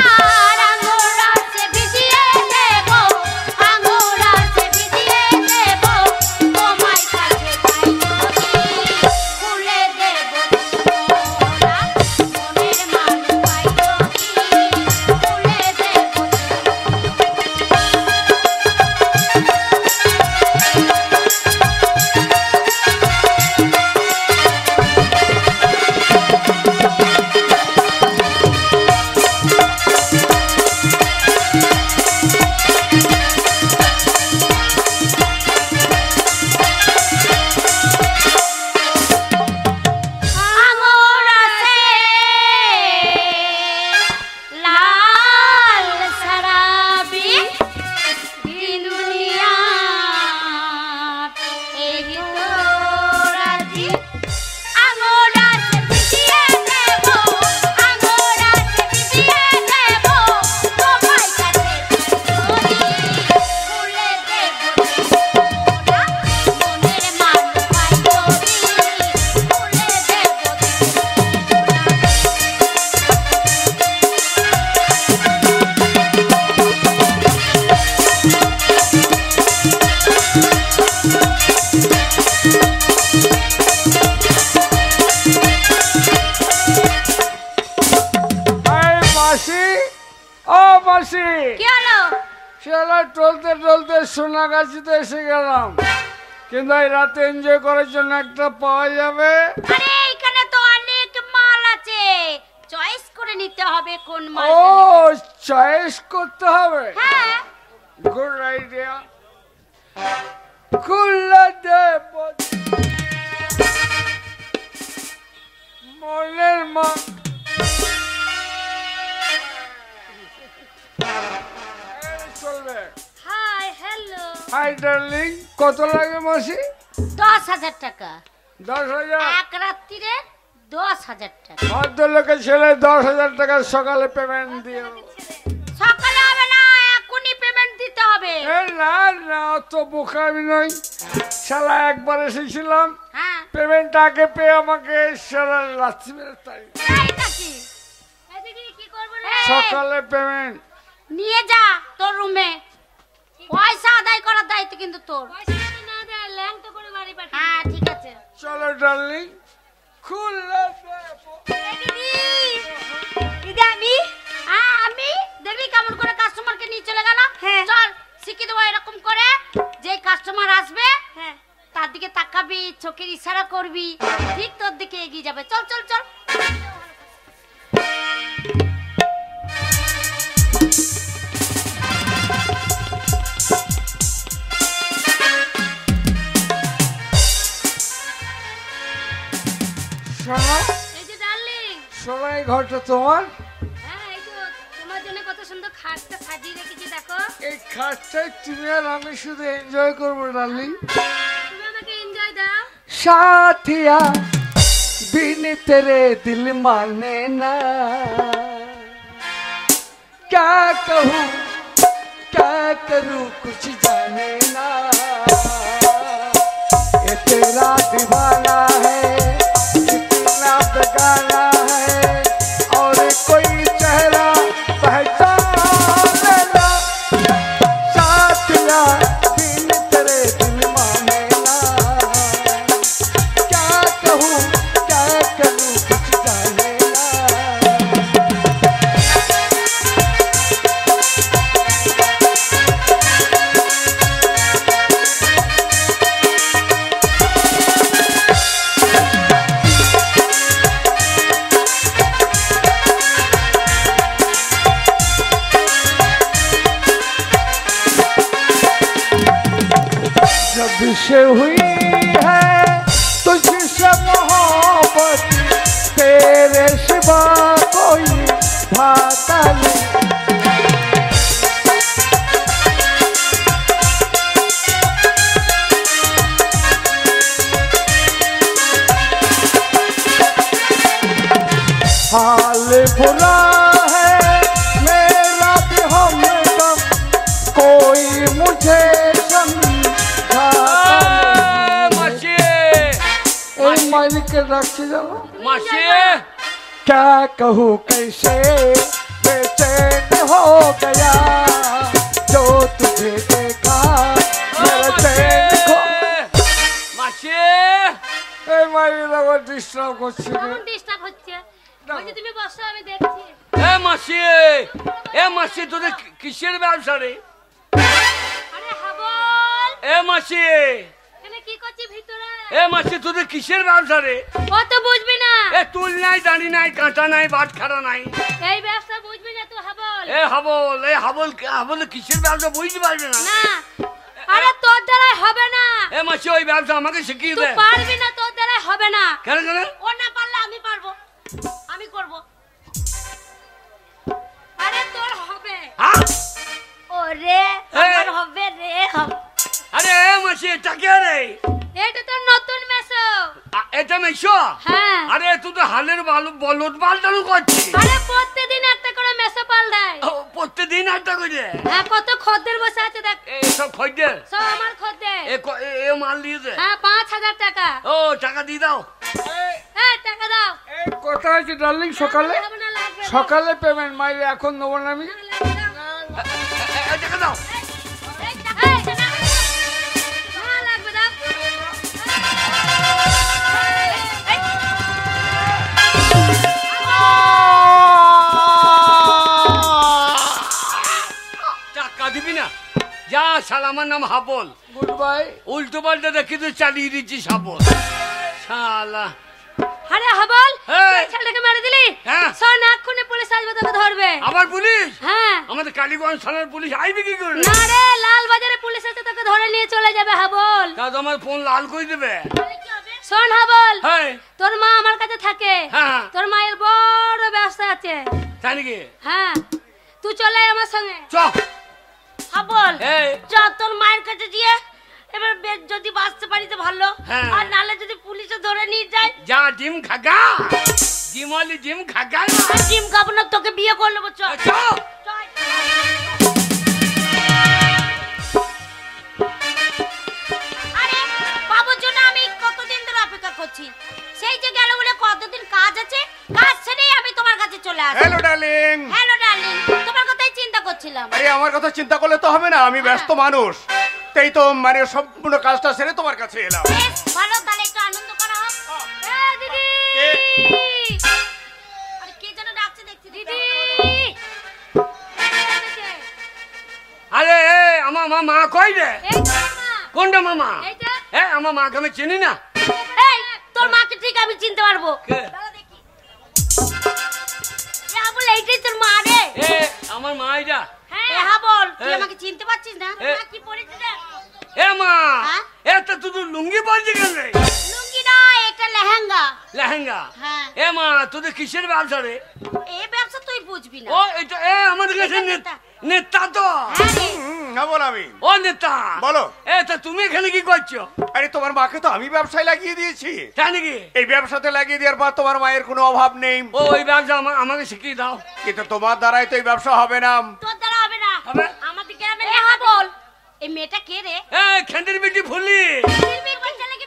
আর আঙ্গুরা সে ভিজিয়ে দেব, আঙ্গুরা সে ভিজিয়ে দেব, তোমায় কাছে পাই যদি, খুলে দেব মোহলা, মনের মানুষ পাই যদি, খুলে দেব। আঙ্গুরা সে লাল শরাবি দিন দুনিয়া এই তোরাজি, আঙ্গুরা সে ভিজিয়ে দেব, আঙ্গুরা সে ভিজিয়ে দেব, তোমায় কাছে যদি, খুলে দেব মোহলা, মনের মানুষ পাই যদি, খুলে দেব এই মাসি, ও মাসি, কি হলো? চলো টলতে টলতে সোনাগাছিতে এসে গেলাম, কিন্তু এই রাতে এনজয় করার জন্য একটা পাওয়া যাবে? আরে এখানে তো অনেক মাল আছে, চয়েস করে নিতে হবে কোন মাল। ও চয়েস করতে হবে, হ্যাঁ, গুড আইডিয়া। খুলে দেব মনের মা, চলবে। Hi hello. হাই ডার্লিং, কত লাগে মাসি? 10,000 টাকা 10,000? এক রাত্রিরে, 10,000 টাকা। ভদ্রলোকের ছেলে 10,000 টাকা সকালে পেমেন্ট দিও। সকালে হবে না, এখনই পেমেন্ট দিতে হবে। এ না না, অত বোকামি নই, শালা একবার এসেছিলাম, হ্যাঁ, পেমেন্ট আগে পেয়ে আমাকে শালা লাথি মেরে তাই। তাই নাকি? এদিকে কি করব রে? সকালে পেমেন্ট নিয়ে যা তোর রুমে, পয়সা আদায় করার দায়িত্ব কিন্তু তোর। পয়সা না দেয় ল্যাংটো করে বাড়ি পাঠিয়ে। হ্যাঁ ঠিক আছে। চলো ডার্লিং, খুলে দেব। আমি দেখবি কেমন করে কাস্টমারকে নিয়ে চলে গেল। চল শিখিয়ে দেবো এরকম করে, যে কাস্টমার আসবে তার দিকে তাকাবি, চোখের ইশারা করবি, ঠিক তোর দিকে এগিয়ে যাবে। চল চল চল। শোনো, এই যে ডার্লিং, শোনো, এই ঘরটা তোমার? হ্যাঁ এই তো তোমার জন্য কত খাটটা সাজিয়ে রেখেছি দেখো। এই খাটটায় তুমি আর আমি শুধু এনজয় করবো ডার্লিং। তুমি আমাকে এনজয় দাও। साथिया बिन तेरे दिल माने ना, क्या कहूँ क्या करूँ कुछ जाने ना, ये तेरा दीवाना है कितना बेगाना है, और कोई चेहरा पहचाने ना, साथिया बिन तेरे दिल माने ना, क्या कहूँ क्या करूँ कुछ जाने ना। जब से हुई है तुझसे मोहब्बत, तेरे सिवा कोई भाता नहीं। हाल बुरा है मेरा भी हमदम, कोई मुझे क्या कहूँ कैसे बेचैन हो गया, जो तुझे देखा मेरा चैन खो। ডিস্টার্ব করছে কেমন ডিস্টার্ব হচ্ছে? বলছি তুমি বসো আমি দেখছি। মাসি তোদের কিসের ব্যবসা রে? আরে হাবল, মাসি এখানে কি করছিস ভিতরে? মাসি তোদের কিসের ব্যবসা রে? ও তো বুঝবি না। তুল নাই, দাঁড়ি নাই, কাঁটা নাই, বাট খাড়া নাই। এই ব্যবসা বুঝবি না তুই হাবল। হাবল কিসের ব্যবসা বুঝতে পারবে না? না, আরে তোর দ্বারা হবে না। মাসি ওই ব্যবসা আমাকে শিখিয়ে তুই দে। পারবি না, তোর দ্বারা হবে না। কেন কেন? ও না পারলে আমি পারবো, আমি করব। আরে তোর হবে। ওরে আমার হবে রে। আরে মাসি এটা কে রে? এটা তো নতুন মেসো। এটা মেশো? হ্যাঁ। আরে তুই তো হালের বলদ পাল্টানো করছিস। আরে প্রতিদিন একটা করে মেসো পাল্টায়। প্রত্যেকদিন একটা করে? হ্যাঁ, কত খদ্দের বসে আছে দেখ। সব খদ্দের? সব আমার খদ্দের। এ মাল দিয়ে দে। হ্যাঁ, 5000 টাকা। ও টাকা দিয়ে দাও। হ্যাঁ, টাকা দাও। কথা হয়েছে ডার্লিং সকালে? সকালে পেমেন্ট মাইলে এখন নেবো না আমি। টাকা দাও। টাকা দিবি না? যা শালা, আমার নাম হাবল। Good bye. উল্টো পাল্টা দেখি তুই চালিয়ে দিচ্ছিস হাবল শালা। আরে হাবল, হ্যাঁ। তুই ছেলেটাকে মেরে দিলি? হ্যাঁ। শোন, এক্ষুনি পুলিশ আসবে তোকে ধরবে। আবার পুলিশ? হ্যাঁ। আমাদের কালীগঞ্জ থানার পুলিশ আইবে কি করে? না রে, লাল বাজারে পুলিশ এসে তোকে ধরে নিয়ে চলে যাবে হাবল। তা তো আমার ফোন লাল করে দেবে। শোন হাবল, হ্যাঁ। তোর মা আমার কাছে থাকে। হ্যাঁ। তোর মায়ের বড় ব্যবসা আছে। তাই নাকি? হ্যাঁ, তুই চলে আয় আমার সঙ্গে। চ। হাবল, এই। যা তোর মায়ের কাছে গিয়ে এবার যদি বাঁচতে পারি তো ভালো, হ্যাঁ। আর নালে যদি পুলিশে ধরে নিয়ে যায়। যা ডিম খাগা, ডিমলি ডিম খাগা। আর ডিম খাবো না, তোকে বিয়ে করে নেবো। চল চ। আরে বাবুর জন্য আমি কতদিন ধরে অপেক্ষা করছি। সেই যে গেল বলে কতদিন কাজ আছে, কাজ ছেড়েই আমি তোমার কাছে চলে আসি। Hello darling. হ্যালো ডার্লিং, তোমার কথাই চিন্তা করছিলাম। আরে আমার কথা চিন্তা করলে তো হবে না, আমি ব্যস্ত মানুষ, তাই তো মানে সম্পূর্ণ কাজটা সেরে তোমার কাছে এলাম। বেশ ভালো, তাহলে একটু আনন্দ করা হোক। দিদি, আরে কে যেন ডাকছে দেখছি। দিদি, আরে আমার মা কই রে? এই তো মা। কোনটা মামা? এইটা। আমার মাকে আমি চিনি না। এই, তোর মাকে ঠিক আমি চিনতে পারবো। কে? দাঁড়া দেখি। বল, এইটাই তোর মা রে। আমার মা এটা? হ্যাঁ বল, তুই আমাকে চিনতে পারছিস না? মা কি পরেছিস রে? মা, হ্যাঁ? এটা তুই লুঙ্গি পরছি কেন রে? লুঙ্গি না, এটা লেহেঙ্গা। লেহেঙ্গা। হ্যাঁ। এ মা তোদের কিসের ব্যবসা রে? এই ব্যবসা তুই বুঝবি না। ও এটা আমাদের কাছে নেতা তো। হ্যাঁ বল আমি। ও নেতা বলো। তা তুমি এখানে কি করছো? আরে তোমার মাকে তো আমি ব্যবসায় লাগিয়ে দিয়েছি। তাই নাকি? এই ব্যবসাতে লাগিয়ে দেওয়ার পর তোমার মায়ের কোনো অভাব নেই। ও ওই ব্যবসা আমাকে শিখিয়ে দাও। কিন্তু তোমার দ্বারাই তো এই ব্যবসা হবে না। তোর দ্বারা হবে না। হবে? আমাদের গ্রামে লেখা বল। এই মেয়েটা কে রে? খেন্দির বিটি ফুলি।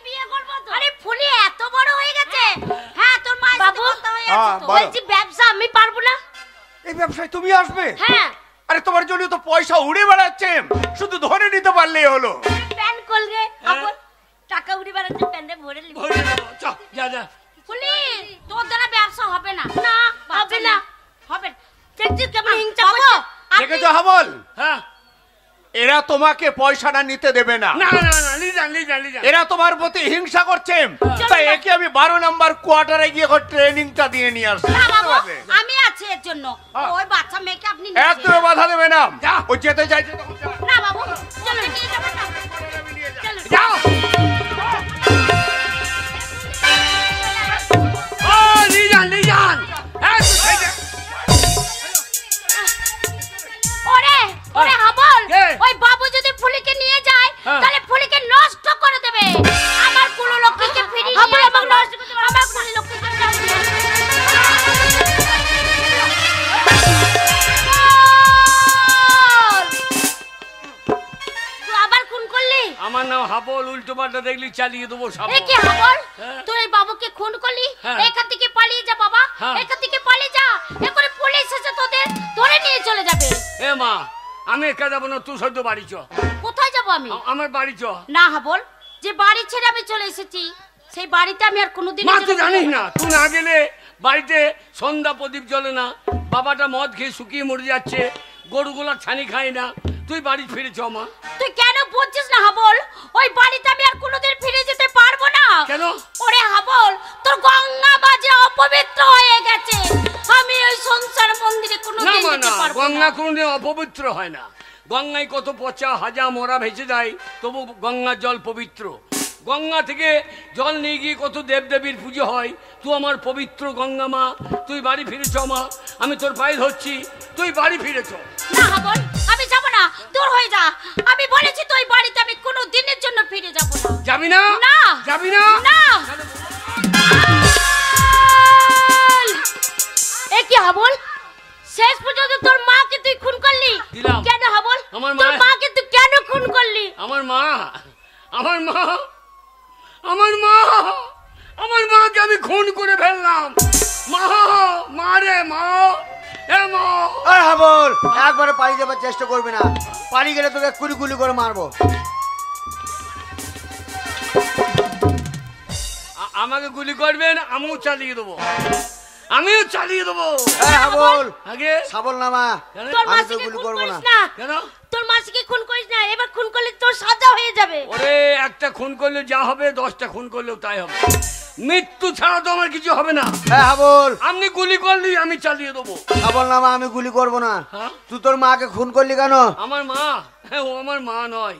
বিয়ে করব তো। আরে ফুলি এত বড় হয়ে গেছে। হ্যাঁ তোর মা এসে কথা হয়ে আছে তো। বলছি ব্যবসা আমি পারবো না। এই ব্যবসায় তুমি আসবে? হ্যাঁ। আরে তোমার জন্য তো পয়সা উড়ে বেড়াচ্ছে, শুধু ধরে নিতে পারলেই হলো। প্যান কল রে আপন টাকা উড়ে বেড়াচ্ছে, প্যানে ভরে নিবি। ভরে দেবো, চল যা যা। ফুলি তোর দ্বারা ব্যবসা হবে না। না হবে না। হবে। দেখছিস কেমন হিংসা করছে? দেখেছো হাবল? হ্যাঁ। এরা তোমাকে পয়সাটা নিতে দেবে না। না না না লিজান। এরা তোমার প্রতি হিংসা করছে, তাই একে আমি 12 নম্বর কোয়ার্টারে গিয়ে ট্রেনিংটা দিয়ে নিয়ে আসছি। না বাবু আমি আছি এর জন্য। ওই বাচ্চা মেয়েকে আপনি একদম বাধা দেবে না। ও যেতে চাইছে তখন যা। না বাবু চলো নিয়ে যাবো না। চলো যাও। ও লিজান ওরে হাবল, কে? ওই বাবু যদি ফুলিকে নিয়ে যায় তাহলে ফুলিকে নষ্ট করে দেবে। আমার কুলো লক্ষ্মীকে ফিরিয়ে নিয়ে আসবে। নষ্ট করে দেবে আমার কুলো লক্ষ্মীকে। তুই আবার খুন করলি? আমার নাম হাবল, উল্টো পাল্টা দেখলি চালিয়ে দেবো সব। এ কি হাবল? হ্যাঁ। তুই এই বাবুকে খুন করলি? হ্যাঁ। এখান থেকে পালিয়ে যা বাবা। হ্যাঁ। এখান থেকে পালিয়ে যা। এখন পুলিশ এসে তোদের ধরে নিয়ে চলে যাবে। এ মা আমি একা যাবো না, তুই সদ্য বাড়ি চ। কোথায় যাব আমি? আমার বাড়ি চ। না হাবল, যে বাড়ি ছেড়ে আমি চলে এসেছি সেই বাড়িতে আমি আর কোনোদিন মা তুই জানিস না, তুই না গেলে বাড়িতে সন্ধ্যা প্রদীপ জ্বলে না, বাবাটা মদ খেয়ে শুকিয়ে মরে যাচ্ছে, গরুগুলা ছানি খায় না, তুই বাড়ি ফিরে চ মা। তুই কেন বুঝছিস না হাবল? ওই বাড়িতে আমি আর কোনোদিন ফিরে যেতে পারবো না। কেন? ওরে হাবল তোর গঙ্গা বাজে অপবিত্র হয়ে গেছে। আমি ওই সংসার মন্দিরে না কোনোদিন মা যেতে না, পারবো গঙ্গা না। কোনোদিন অপবিত্র হয় না। গঙ্গায় কত পচা হাজা মরা ভেসে যায়, তবু গঙ্গার জল পবিত্র। গঙ্গা থেকে জল নিয়ে গিয়ে কত দেবদেবীর পুজো হয়, তুই আমার পবিত্র গঙ্গা মা, তুই বাড়ি ফিরে চ মা, আমি তোর পায়ে ধরছি, তুই বাড়ি ফিরে চ। না হাবল আমি যাব না, দূর হয়ে যা। আমি বলেছি তো ওই বাড়িতে আমি কোনো দিনের জন্য ফিরে যাব না। যাবি না? না। যাবি না? না। এ কি হাবল? শেষ পর্যন্ত তোর মাকে তুই খুন করলি? দিলাম। কেন হাবল? আমার তোর মা- মাকে তুই কেন খুন করলি? আমার মা আমার মাকে আমি খুন করে ফেললাম। মা রে মা, এ মা। আরে হাবল একবারে পালিয়ে যাবার চেষ্টা করবি না, পালিয়ে গেলে তোকে কুলি কুলি করে মারবো। আমাকে গুলি করবেন, আমিও চালিয়ে দেবো, আমিও চালিয়ে দেবো। হাবল আগে সাবল নামা, কেন? তোর আমি তো মাসিকে গুলি খুন করবো করিস না। না। কেন? তোর মাসিকে খুন করিস না, এবার খুন করলে তোর সাজা হয়ে যাবে। ওরে একটা খুন করলে যা হবে, 10টা খুন করলেও তাই হবে। মৃত্যু ছাড়া তো আমার কিছু হবে না। হ্যাঁ হাবল আপনি গুলি করলি আমি চালিয়ে দেবো। সাবল নামা, আমি গুলি করবো না। হ্যাঁ? তুই তোর মাকে খুন করলি কেন? আমার মা, হ্যাঁ ও আমার মা নয়।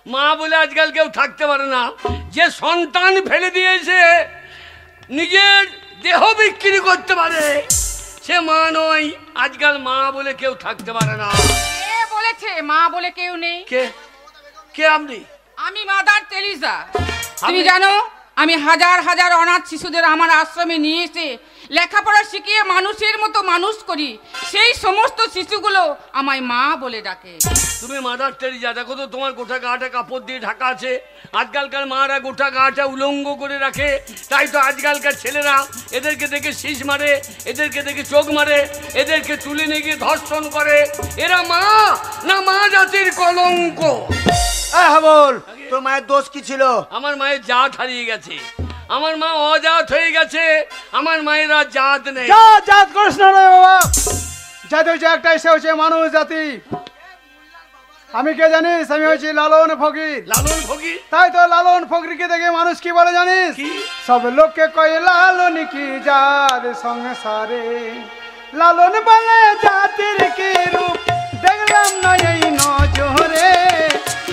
মা বলে আজকাল কেউ থাকতে পারে না। যে সন্তান ফেলে দিয়েছে, নিজের দেহ বিক্রি করতে পারে, সে মা নয়। আজকাল মা বলে কেউ থাকতে পারে না। কে বলেছে মা বলে কেউ নেই? কে কে আপনি? আমি মাদার তেরিজা। তুমি আপনি- জানো আমি হাজার হাজার অনাথ শিশুদের আমার আশ্রমে নিয়ে এসে লেখাপড়া শিখিয়ে মানুষের মতো মানুষ করি। সেই সমস্ত শিশুগুলো আমায় মা বলে ডাকে। তুমি মাদার টেরিজা, দেখো তো তোমার গোটা গাটা কাপড় দিয়ে ঢাকা আছে। আজকালকার মারা গোটা গাটা উলঙ্গ করে রাখে, তাই তো আজকালকার ছেলেরা এদেরকে দেখে শীষ মারে, এদেরকে দেখে চোখ মারে, এদেরকে তুলে নিয়ে গিয়ে ধর্ষণ করে। এরা মা না মা জাতির কলঙ্ক। হাবল তোর মায়ের দোষ কি ছিল? আমার মায়ের জাত হারিয়ে গেছে, আমার মা অজাত হয়ে গেছে, আমার মায়ের আর জাত নেই। জাত করিস না রে বাবা, জাতি হচ্ছে একটাই, সে হচ্ছে মানুষ জাতি। আমি কে জানিস? আমি হচ্ছি লালন ফকির। লালন ফকির? তাই তো লালন ফকিরকে দেখে মানুষ কি বলে জানিস? কি? সব লোককে কয়ে লালন কি যার সংসারে, লালন বলে জাতির কি রূপ দেখলাম না এই নজরে,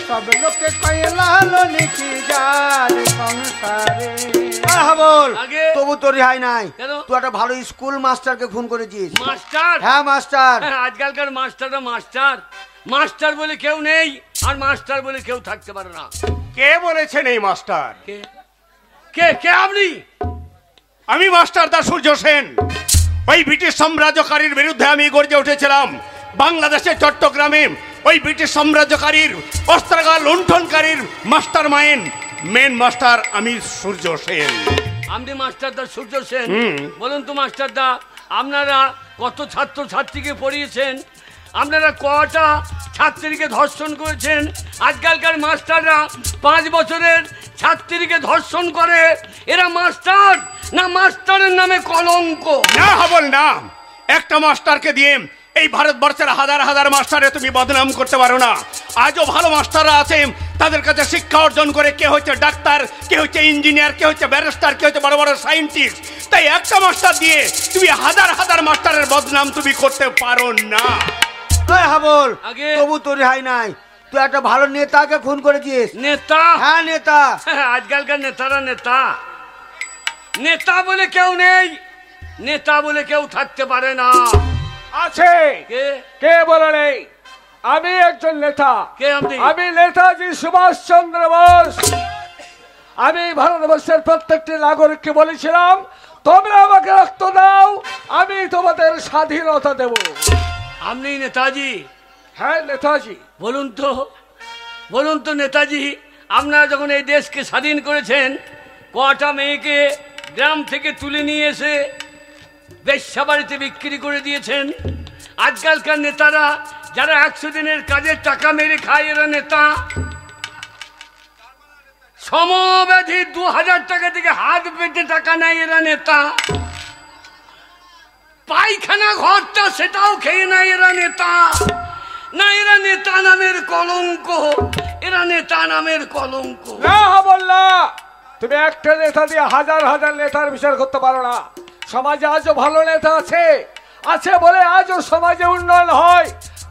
সব লোককে কয়ে লালন কি যার সংসারে। হাবল আগে তবু তোর রেহাই নাই। কেন? তুই একটা ভালো স্কুল মাস্টারকে খুন করেছিস। মাস্টার? হ্যাঁ মাস্টার। হ্যাঁ, আজকালকার মাস্টাররা মাস্টার, মাস্টার বলে কেউ নেই, আর মাস্টার বলে কেউ থাকতে পারে না। কে বলেছেন এই মাস্টার? কে কে কে আপনি? আমি মাস্টার দা সূর্য সেন। ওই ব্রিটিশ সাম্রাজ্যকারীর বিরুদ্ধে আমি গর্জে উঠেছিলাম বাংলাদেশের চট্টগ্রামে। ওই ব্রিটিশ সাম্রাজ্যকারীর অস্ত্রাগার লুণ্ঠনকারীর মাস্টার মাইন্ড মেন মাস্টার আমি সূর্য সেন। আপনি মাস্টার দা সূর্য সেন? বলুন তো মাস্টার দা, আপনারা কত ছাত্র ছাত্রীকে পড়িয়েছেন? আপনারা কটা ছাত্রীকে ধর্ষণ করেছেন? আজকালকার মাস্টাররা 5 বছরের ছাত্রীকে ধর্ষণ করে। এরা মাস্টার না মাস্টারের নামে কলঙ্ক? না হাবল না, একটা মাস্টারকে দিয়ে এই ভারতবর্ষের হাজার হাজার মাস্টারে তুমি বদনাম করতে পারো না। আজও ভালো মাস্টাররা আছে, তাদের কাছে শিক্ষা অর্জন করে কে হচ্ছে ডাক্তার, কে হচ্ছে ইঞ্জিনিয়ার, কে হচ্ছে ব্যারিস্টার, কে হচ্ছে বড় বড় সায়েন্টিস্ট। তাই একটা মাস্টার দিয়ে তুমি হাজার হাজার মাস্টারের বদনাম তুমি করতে পারো না। হাবল আগে তবু তোর রেহাই নাই। তুই একটা ভালো নেতাকে খুন করেছিস। নেতা? হ্যাঁ নেতা। আজকালকার নেতারা নেতা, নেতা বলে কেউ নেই, নেতা বলে কেউ থাকতে পারে না। আছে। কে? কে বলে নেই? আমি একজন নেতা। কে আপনি? আমি নেতাজি সুভাষ চন্দ্র বোস। আমি ভারতবর্ষের প্রত্যেকটি নাগরিককে বলেছিলাম, তোমরা আমাকে রক্ত দাও, আমি তোমাদের স্বাধীনতা দেব। আপনি নেতাজি? হ্যাঁ নেতাজি। বলুন তো নেতাজি, আপনারা যখন এই দেশকে স্বাধীন করেছেন, কটা মেয়েকে গ্রাম থেকে তুলে নিয়ে এসে বেশ্যা বাড়িতে বিক্রি করে দিয়েছেন? আজকালকার নেতারা যারা 100 দিনের কাজের টাকা মেরে খায়, এরা নেতা? সমব্যাধি 2000 টাকা থেকে হাত পেতে টাকা নেয়, এরা নেতা? পায়খানা ঘরটা সেটাও খেয়ে নেয়, এরা নেতা? না, এরা নেতা নামের কলঙ্ক, এরা নেতা নামের কলঙ্ক। না বললা, তুমি একটা নেতা দিয়ে হাজার হাজার নেতার বিচার করতে পারো না। সমাজে আজও ভালো নেতা আছে, আছে বলে আজও সমাজে উন্নয়ন হয়।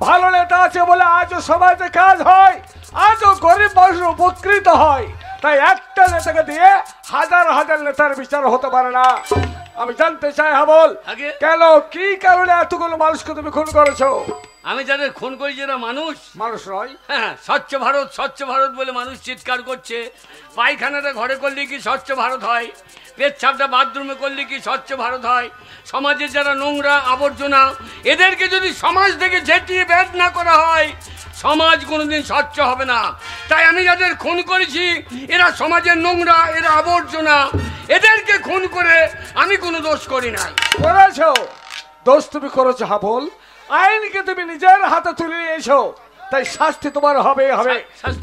ভালো নেতা আছে বলে আজও সমাজে কাজ হয়, আজও গরিব মানুষ উপকৃত হয়। তাই একটা নেতাকে দিয়ে হাজার হাজার নেতার বিচার হতে পারে না। আমি জানতে চাই হাবল, আগে কেন, কি কারণে এতগুলো মানুষকে তুমি খুন করেছো? আমি যাদের খুন করি যারা মানুষ নয়। হ্যাঁ, স্বচ্ছ ভারত স্বচ্ছ ভারত বলে মানুষ চিৎকার করছে। পায়খানাটা ঘরে করলে কি স্বচ্ছ ভারত হয়? পেচ্ছাপটা বাথরুমে করলে কি স্বচ্ছ ভারত হয়? সমাজের যারা নোংরা আবর্জনা, এদেরকে যদি সমাজ থেকে ঝেঁটিয়ে বের না করা হয়, সমাজ কোনোদিন স্বচ্ছ হবে না। তাই আমি যাদের খুন করেছি, এরা সমাজের নোংরা, এরা আবর্জনা, এদেরকে খুন করে আমি কোনো দোষ করি নাই। করেছো দোষ, তুমি করেছো হাবল। আইনকে তুমি নিজের হাতে তুলে নিয়েছো, তাই শাস্তি তোমার হবে হবে,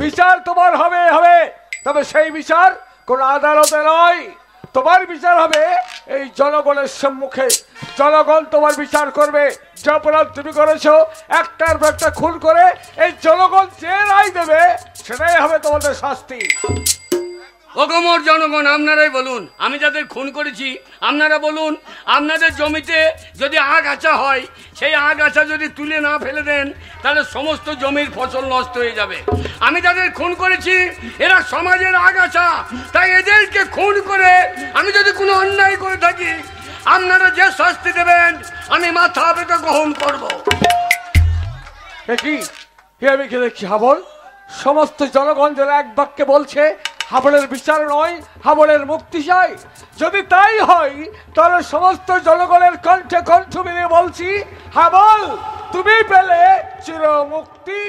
বিচার তোমার হবে হবে। তবে সেই বিচার কোন আদালতে নয়, তোমার বিচার হবে এই জনগণের সম্মুখে। জনগণ তোমার বিচার করবে। যে অপরাধ তুমি করেছো, একটার পর একটা খুন করে এই জনগণ যে রায় দেবে, সেটাই হবে তোমাদের শাস্তি। ওগমর জনগণ, আপনারাই বলুন, আমি যাদের খুন করেছি আপনারা বলুন, আপনাদের জমিতে যদি আগাছা হয়, সেই আগাছা যদি তুলে না ফেলে দেন, তাহলে সমস্ত জমির ফসল নষ্ট হয়ে যাবে। আমি যাদের খুন করেছি, এরা সমাজের আগাছা, তাই এদেরকে খুন করে আমি যদি কোনো অন্যায় করে থাকি, আপনারা যে শাস্তি দেবেন আমি মাথা পেতে গ্রহণ করবো। কি আমি কি দেখছি হাবল, সমস্ত জনগণ যারা এক বাক্যে বলছে হাবলের বিচার নয়, হাবলের মুক্তি চাই। যদি তাই হয়, তাহলে সমস্ত জনগণের কণ্ঠে কণ্ঠ মিলিয়ে বলছি, হাবল তুমি পেলে চির মুক্তি।